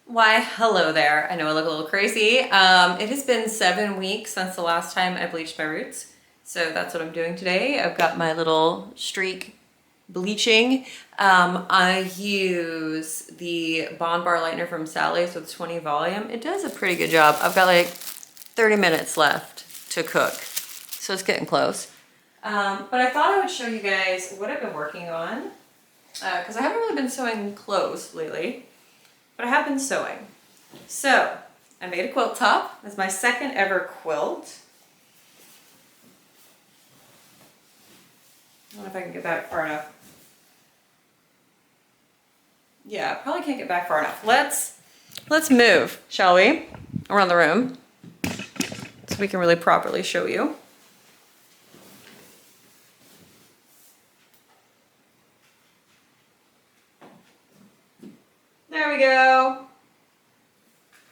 Why, hello there. I know I look a little crazy. It has been 7 weeks since the last time I bleached my roots. So that's what I'm doing today. I've got my little streak bleaching. I use the Bond Bar Lightener from Sally's with 20 volume. It does a pretty good job. I've got like 30 minutes left to cook. So it's getting close. But I thought I would show you guys what I've been working on. Because I haven't really been sewing clothes lately. But I have been sewing. So I made a quilt top. It's my second ever quilt. I don't know if I can get back far enough. Yeah, I probably can't get back far enough. Let's move, shall we? Around the room so we can really properly show you. There we go.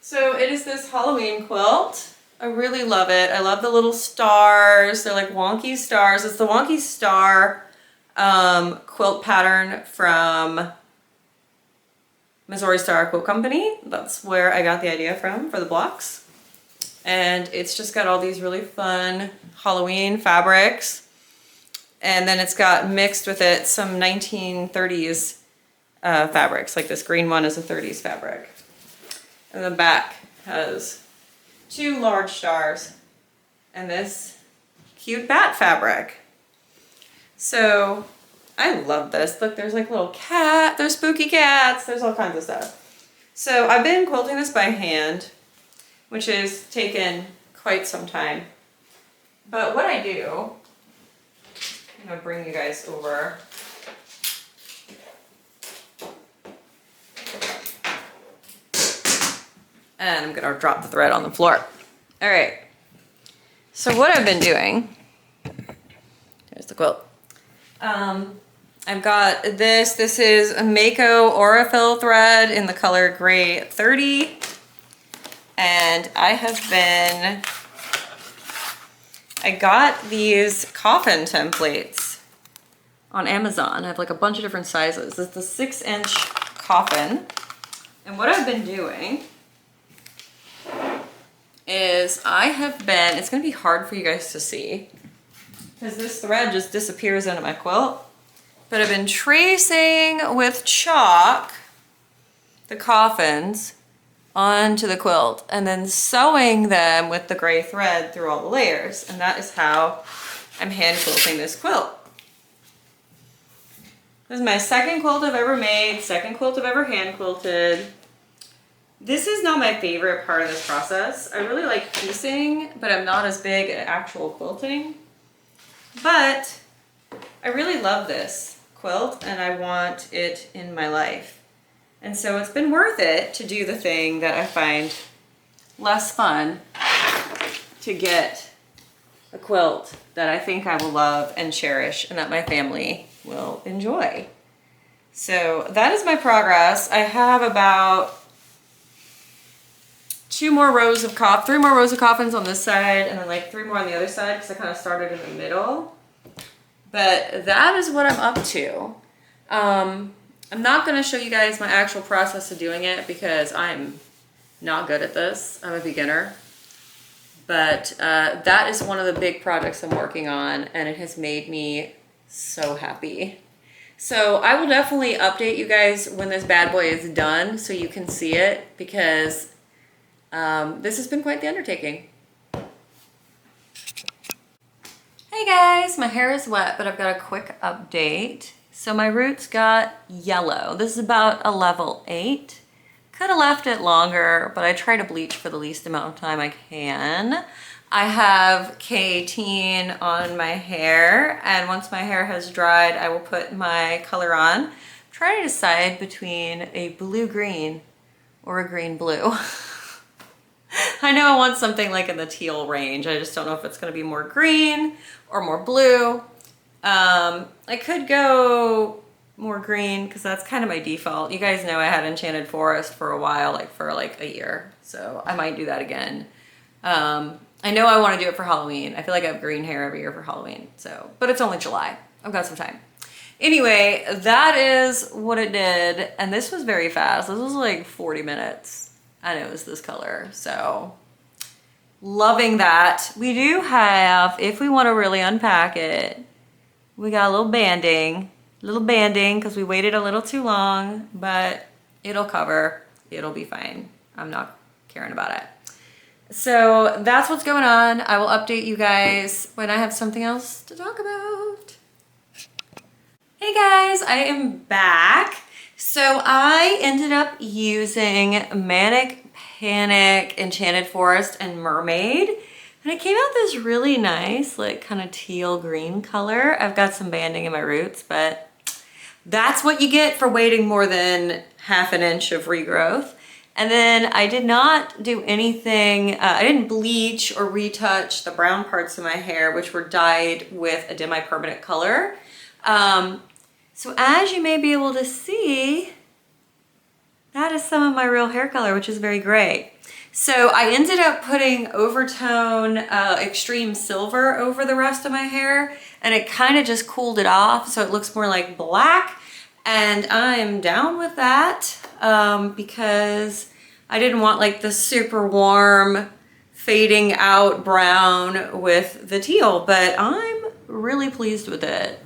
So it is this Halloween quilt. I really love it. I love the little stars. They're like wonky stars. It's the wonky star quilt pattern from Missouri Star Quilt Company. That's where I got the idea from for the blocks. And it's just got all these really fun Halloween fabrics. And then it's got mixed with it some 1930s fabrics, like this green one is a 30s fabric. And the back has two large stars and this cute bat fabric. So I love this. Look, there's like little cat, there's spooky cats, there's all kinds of stuff. So I've been quilting this by hand, which has taken quite some time. But what I do, I'm gonna bring you guys over. And I'm gonna drop the thread on the floor. All right, so what I've been doing, here's the quilt. I've got this is a Mako Aurifil thread in the color gray 30. And I got these coffin templates on Amazon. I have like a bunch of different sizes. This is the 6-inch coffin. And what I've been doing is it's gonna be hard for you guys to see because this thread just disappears into my quilt, but I've been tracing with chalk the coffins onto the quilt and then sewing them with the gray thread through all the layers. And that is how I'm hand quilting this quilt. This is my second quilt I've ever made, second quilt I've ever hand quilted. This is not my favorite part of this process. I really like piecing, but I'm not as big at actual quilting. But I really love this quilt and I want it in my life. And so it's been worth it to do the thing that I find less fun to get a quilt that I think I will love and cherish and that my family will enjoy. So that is my progress. I have about three more rows of coffins on this side and then like 3 more on the other side because I kind of started in the middle. But that is what I'm up to. I'm not going to show you guys my actual process of doing it because I'm not good at this. I'm a beginner. But that is one of the big projects I'm working on and it has made me so happy. So I will definitely update you guys when this bad boy is done so you can see it because this has been quite the undertaking. Hey guys, my hair is wet, but I've got a quick update. So my roots got yellow. This is about a level 8. Could have left it longer, but I try to bleach for the least amount of time I can. I have K18 on my hair, and once my hair has dried, I will put my color on. I'm trying to decide between a blue-green or a green-blue. I know I want something like in the teal range. I just don't know if it's gonna be more green or more blue. I could go more green because that's kind of my default. You guys know I had Enchanted Forest for a while, like for like a year. So I might do that again. I know I want to do it for Halloween. I feel like I have green hair every year for Halloween. So, but it's only July. I've got some time. Anyway, that is what it did. And this was very fast. This was like 40 minutes. And it was this color. So loving that. We do have, if we want to really unpack it, we got a little banding because we waited a little too long, but it'll cover. It'll be fine. I'm not caring about it. So that's what's going on. I will update you guys when I have something else to talk about. Hey guys, I am back. So I ended up using Manic Panic, Enchanted Forest, and Mermaid. And it came out this really nice, like kind of teal green color. I've got some banding in my roots, but that's what you get for waiting more than half an inch of regrowth. And then I did not do anything, I didn't bleach or retouch the brown parts of my hair, which were dyed with a demi-permanent color. So as you may be able to see, that is some of my real hair color, which is very great. So I ended up putting overtone extreme silver over the rest of my hair, and it kind of just cooled it off so it looks more like black. And I'm down with that because I didn't want like the super warm fading out brown with the teal, but I'm really pleased with it.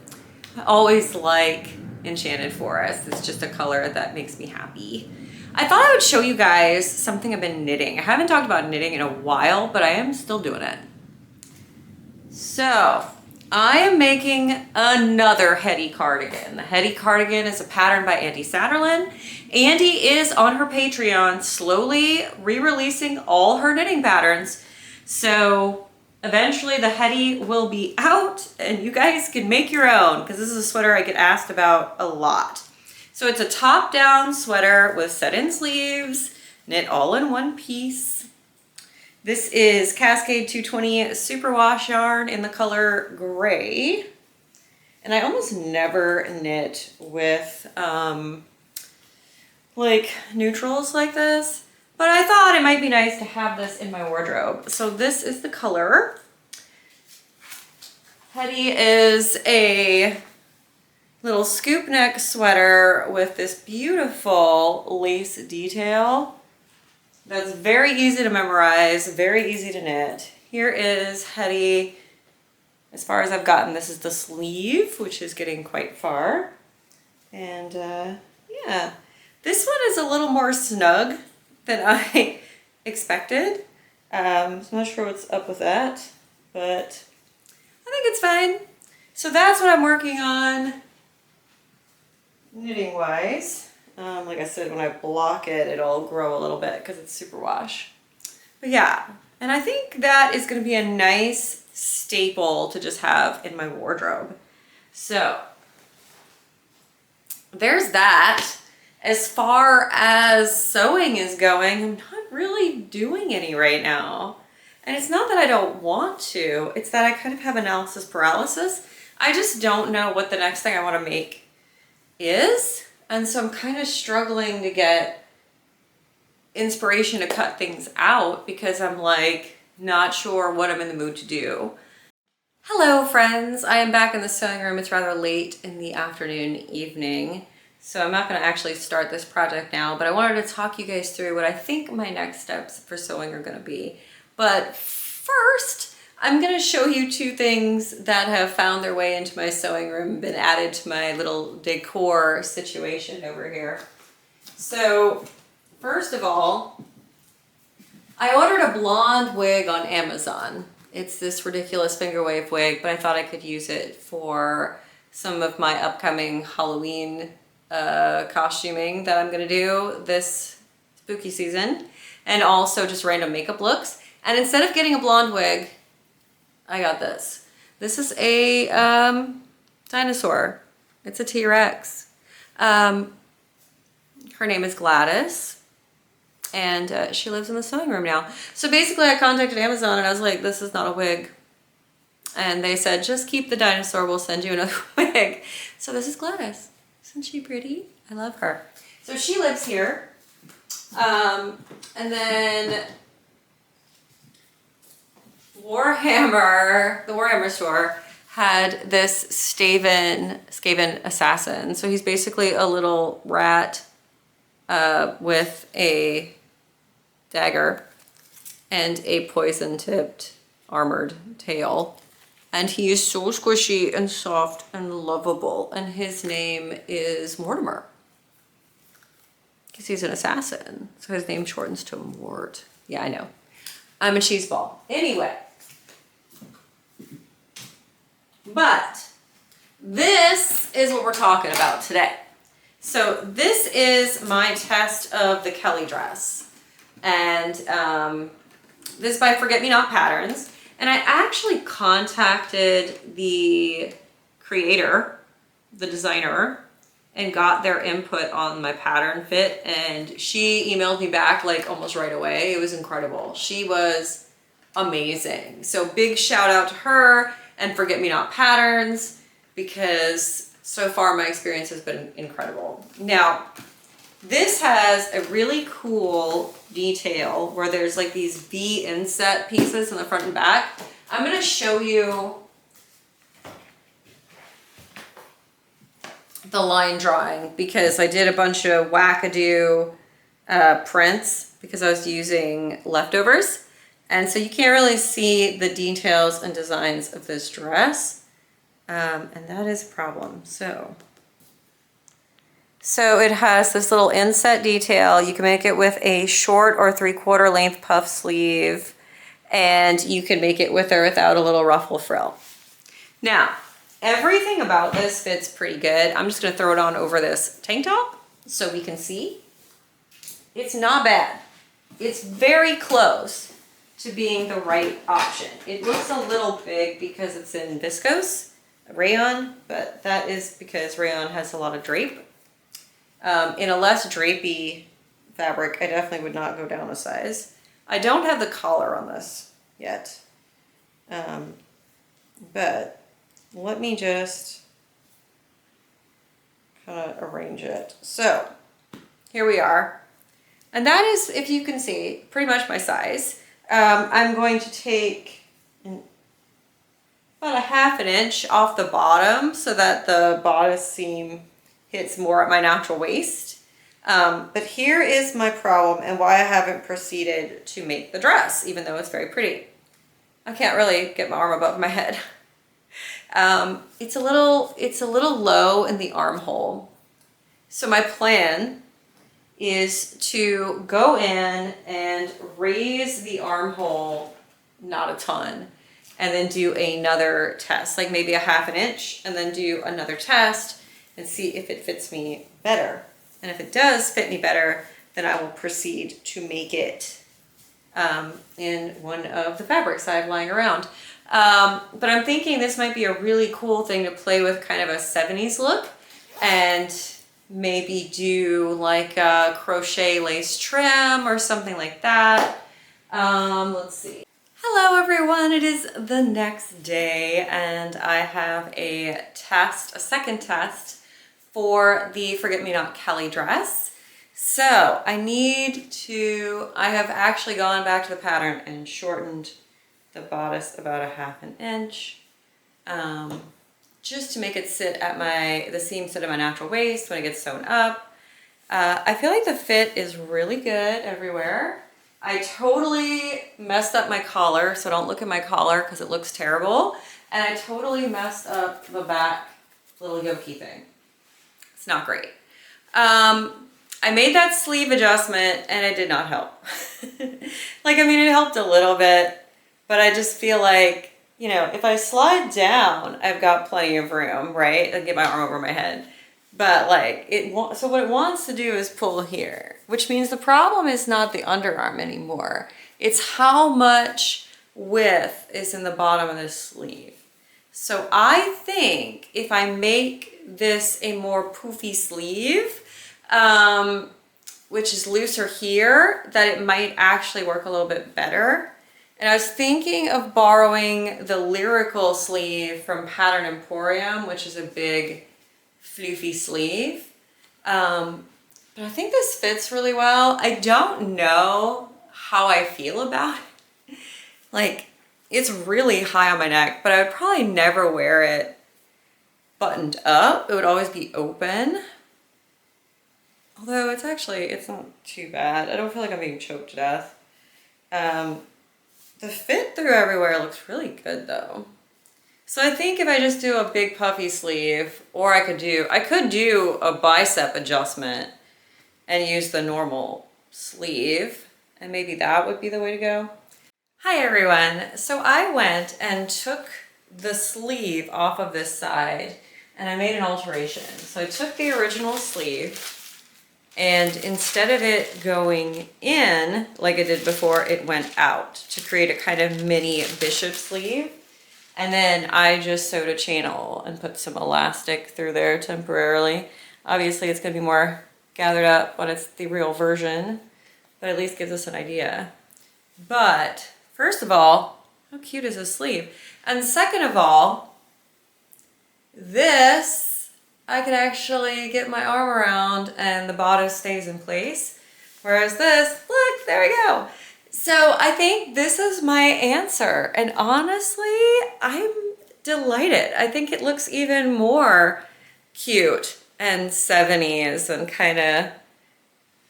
I always like Enchanted Forest. It's just a color that makes me happy. I thought I would show you guys something I've been knitting. I haven't talked about knitting in a while, but I am still doing it. So I am making another Hetty cardigan. The Hetty cardigan is a pattern by Andy Satterlin. Andy is on her Patreon slowly re-releasing all her knitting patterns. So eventually the Hetty will be out and you guys can make your own, because this is a sweater I get asked about a lot. So it's a top-down sweater with set-in sleeves, knit all in one piece. This is Cascade 220 Superwash yarn in the color gray. And I almost never knit with like neutrals like this, but I thought it might be nice to have this in my wardrobe. So this is the color. Hetty is a little scoop neck sweater with this beautiful lace detail. That's very easy to memorize, very easy to knit. Here is Hetty. As far as I've gotten, this is the sleeve, which is getting quite far. And yeah, this one is a little more snug than I expected. I'm not sure what's up with that, but I think it's fine. So that's what I'm working on knitting wise. Like I said, when I block it, it'll grow a little bit because it's superwash. But yeah, and I think that is going to be a nice staple to just have in my wardrobe. So there's that. As far as sewing is going, I'm not really doing any right now. And it's not that I don't want to, it's that I kind of have analysis paralysis. I just don't know what the next thing I want to make is. And so I'm kind of struggling to get inspiration to cut things out because I'm like not sure what I'm in the mood to do. Hello friends, I am back in the sewing room. It's rather late in the afternoon, evening. So I'm not going to actually start this project now, but I wanted to talk you guys through what I think my next steps for sewing are going to be. But first, I'm going to show you two things that have found their way into my sewing room, been added to my little decor situation over here. So first of all, I ordered a blonde wig on Amazon. It's this ridiculous finger wave wig, but I thought I could use it for some of my upcoming Halloween costuming that I'm gonna do this spooky season, and also just random makeup looks. And instead of getting a blonde wig, I got this. This is a dinosaur. It's a T-Rex. Her name is Gladys, and she lives in the sewing room now. So basically I contacted Amazon and I was like, this is not a wig. And they said, just keep the dinosaur, we'll send you another wig. So this is Gladys. Isn't she pretty? I love her. So she lives here. And then Warhammer, the Warhammer store, had this Skaven assassin. So he's basically a little rat with a dagger and a poison-tipped armored tail. And he is so squishy and soft and lovable. And his name is Mortimer. Because he's an assassin. So his name shortens to Mort. Yeah, I know. I'm a cheese ball. Anyway. But this is what we're talking about today. So this is my test of the Kelly dress. And this is by Forget Me Not Patterns. And I actually contacted the creator, the designer, and got their input on my pattern fit. And she emailed me back like almost right away. It was incredible. She was amazing. So big shout out to her and Forget Me Not Patterns, because so far my experience has been incredible. Now, this has a really cool detail where there's like these V inset pieces in the front and back. I'm going to show you the line drawing because I did a bunch of wackadoo prints because I was using leftovers. And so you can't really see the details and designs of this dress. And that is a problem. So it has this little inset detail. You can make it with a short or 3/4 length puff sleeve, and you can make it with or without a little ruffle frill. Now, everything about this fits pretty good. I'm just gonna throw it on over this tank top so we can see. It's not bad. It's very close to being the right option. It looks a little big because it's in viscose rayon, but that is because rayon has a lot of drape. In a less drapey fabric, I definitely would not go down a size. I don't have the collar on this yet, but let me just kind of arrange it. So here we are. And that is, if you can see, pretty much my size. I'm going to take about a 1/2 inch off the bottom so that the bodice seam hits more at my natural waist. But here is my problem and why I haven't proceeded to make the dress, even though it's very pretty. I can't really get my arm above my head. It's a little low in the armhole. So my plan is to go in and raise the armhole, not a ton, and then do another test, like maybe a 1/2 inch, and then do another test and see if it fits me better. And if it does fit me better, then I will proceed to make it in one of the fabrics I have lying around. But I'm thinking this might be a really cool thing to play with, kind of a 70s look, and maybe do like a crochet lace trim or something like that. Let's see. Hello everyone, it is the next day and I have a second test for the Forget Me Not Kelly dress. So I have actually gone back to the pattern and shortened the bodice about a 1/2 inch. Just to make it sit at the seam sit at my natural waist when it gets sewn up. I feel like the fit is really good everywhere. I totally messed up my collar, so don't look at my collar because it looks terrible. And I totally messed up the back little yoke thing. It's not great. I made that sleeve adjustment and it did not help. Like, I mean, it helped a little bit, but I just feel like, you know, if I slide down, I've got plenty of room, right? I can get my arm over my head. But like, so what it wants to do is pull here, which means the problem is not the underarm anymore. It's how much width is in the bottom of this sleeve. So I think if I make this a more poofy sleeve, which is looser here, that it might actually work a little bit better. And I was thinking of borrowing the Lyrical sleeve from Pattern Emporium, which is a big floofy sleeve. But I think this fits really well. I don't know how I feel about it. Like, It's really high on my neck, but I would probably never wear it buttoned up. It would always be open. Although it's not too bad. I don't feel like I'm being choked to death. The fit through everywhere looks really good though. So I think if I just do a big puffy sleeve, or I could do a bicep adjustment and use the normal sleeve, and maybe that would be the way to go. Hi everyone. So I went and took the sleeve off of this side and I made an alteration. So I took the original sleeve, and instead of it going in like it did before, it went out to create a kind of mini bishop sleeve. And then I just sewed a channel and put some elastic through there temporarily. Obviously it's gonna be more gathered up when it's the real version, but at least gives us an idea. But first of all, how cute is this sleeve? And second of all, this I could actually get my arm around and the bodice stays in place. Whereas this, look, there we go. So I think this is my answer. And honestly, I'm delighted. I think it looks even more cute and 70s and kind of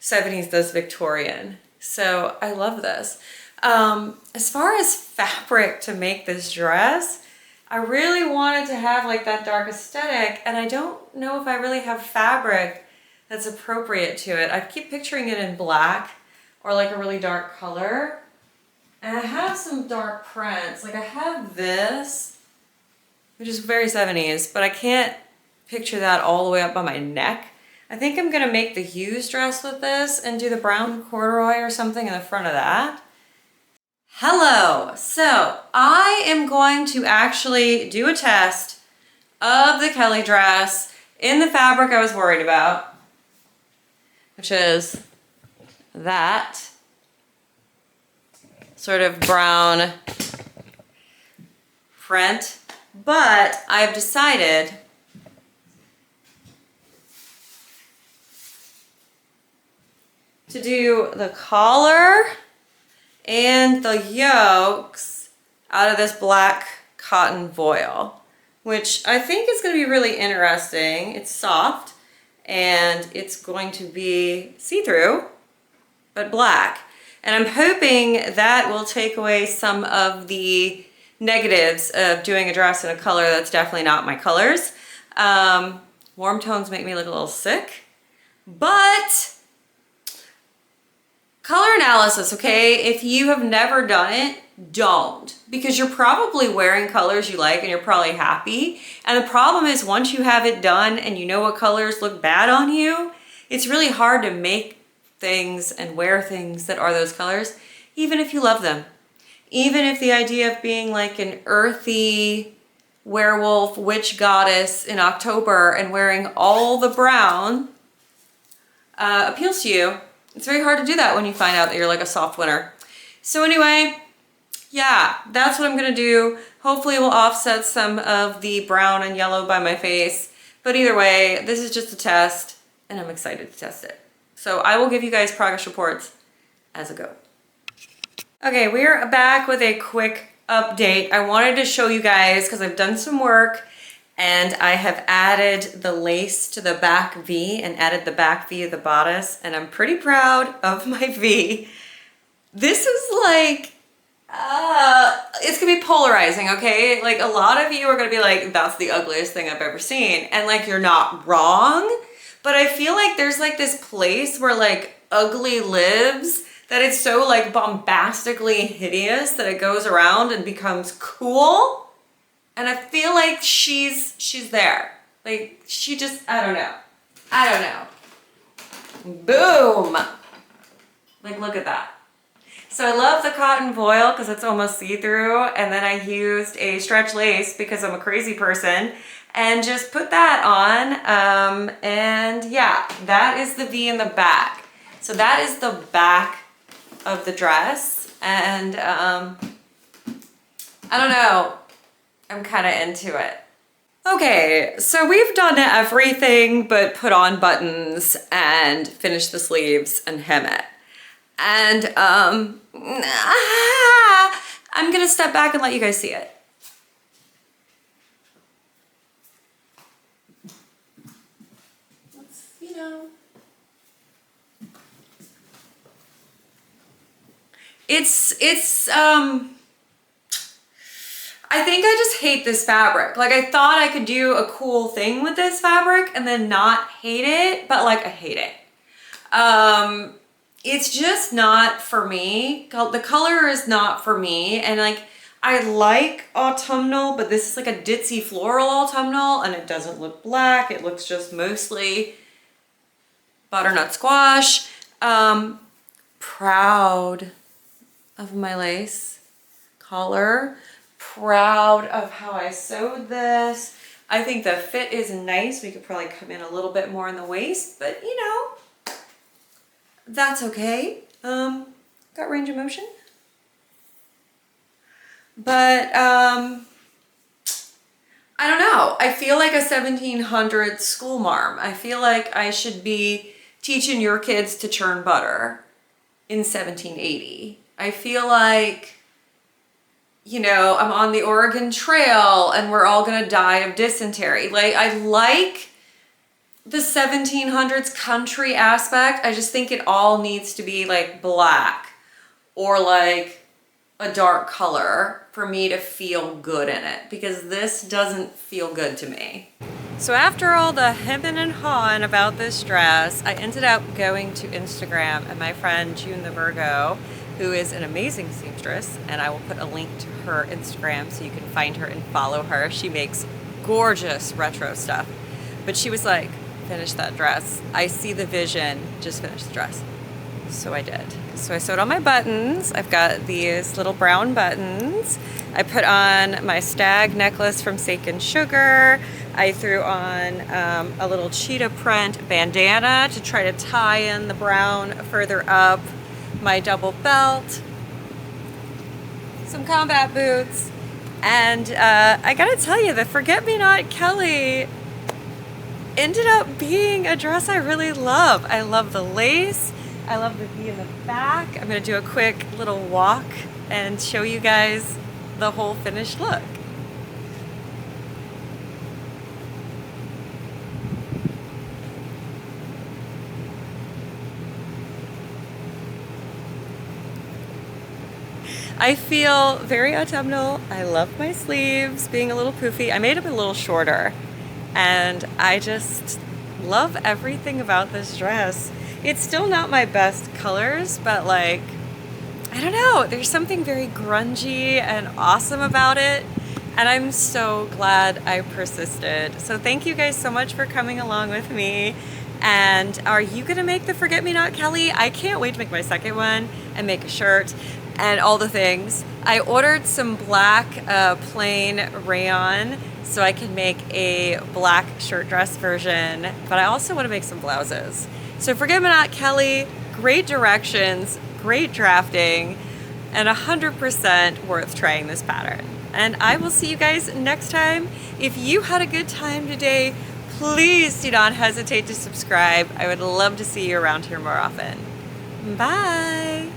70s does Victorian. So I love this. As far as fabric to make this dress, I really wanted to have like that dark aesthetic, and I don't know if I really have fabric that's appropriate to it. I keep picturing it in black or like a really dark color. And I have some dark prints. Like I have this, which is very 70s, but I can't picture that all the way up on my neck. I think I'm gonna make the Hughes dress with this and do the brown corduroy or something in the front of that. Hello, so I am going to actually do a test of the Kelly dress in the fabric I was worried about, which is that sort of brown print, but I've decided to do the collar and the yokes out of this black cotton voile, which I think is going to be really interesting. It's soft and it's going to be see-through, but black. And I'm hoping that will take away some of the negatives of doing a dress in a color that's definitely not my colors. Warm tones make me look a little sick, but color analysis, okay? If you have never done it, don't, because you're probably wearing colors you like and you're probably happy. And the problem is once you have it done and you know what colors look bad on you, it's really hard to make things and wear things that are those colors, even if you love them. Even if the idea of being like an earthy werewolf witch goddess in October and wearing all the brown appeals to you, it's very hard to do that when you find out that you're like a soft winter. So anyway, yeah, that's what I'm gonna do. Hopefully it will offset some of the brown and yellow by my face. But either way, this is just a test and I'm excited to test it. So I will give you guys progress reports as I go. Okay, we are back with a quick update. I wanted to show you guys because I've done some work and I have added the lace to the back V and added the back V of the bodice, and I'm pretty proud of my V. This is like, it's gonna be polarizing, okay? Like a lot of you are gonna be like, that's the ugliest thing I've ever seen. And like, you're not wrong, but I feel like there's like this place where like ugly lives, that it's so like bombastically hideous that it goes around and becomes cool. And I feel like she's there. Like she just, I don't know. Boom. Like look at that. So I love the cotton voile because it's almost see-through, and then I used a stretch lace because I'm a crazy person and just put that on. And yeah, that is the V in the back. So that is the back of the dress, and I don't know, I'm kind of into it. Okay, so we've done everything but put on buttons and finish the sleeves and hem it. And I I'm gonna step back and let you guys see it. Let's, you know. I think I just hate this fabric. Like, I thought I could do a cool thing with this fabric and then not hate it, but like I hate it. It's just not for me. The color is not for me. And like, I like autumnal, but this is like a ditzy floral autumnal and it doesn't look black. It looks just mostly butternut squash. Proud of my lace collar. Proud of how I sewed this. I think the fit is nice. We could probably come in a little bit more in the waist, but you know, that's okay. Got range of motion. But I don't know. I feel like a 1700s school marm. I feel like I should be teaching your kids to churn butter in 1780. I feel like, you know, I'm on the Oregon Trail and we're all gonna die of dysentery. Like, I like the 1700s country aspect. I just think it all needs to be like black or like a dark color for me to feel good in it, because this doesn't feel good to me. So after all the hemming and hawing about this dress, I ended up going to Instagram, and my friend June the Virgo, who is an amazing seamstress, and I will put a link to her Instagram so you can find her and follow her. She makes gorgeous retro stuff. But she was like, finish that dress. I see the vision, just finish the dress. So I did. So I sewed on my buttons. I've got these little brown buttons. I put on my stag necklace from Steak and Sugar. I threw on a little cheetah print bandana to try to tie in the brown further up. My double belt, some combat boots, and I gotta tell you, the Forget-Me-Not Kelly ended up being a dress I really love. I love the lace. I love the V in the back. I'm gonna do a quick little walk and show you guys the whole finished look. I feel very autumnal. I love my sleeves being a little poofy. I made them a little shorter, and I just love everything about this dress. It's still not my best colors, but like, I don't know, there's something very grungy and awesome about it, and I'm so glad I persisted. So thank you guys so much for coming along with me. And are you gonna make the Forget-Me-Not Kelly? I can't wait to make my second one and make a shirt and all the things. I ordered some black plain rayon so I can make a black shirt dress version, but I also want to make some blouses. So Forget-Me-Not Kelly, great directions, great drafting, and 100% worth trying this pattern. And I will see you guys next time. If you had a good time today, please do not hesitate to subscribe. I would love to see you around here more often. Bye.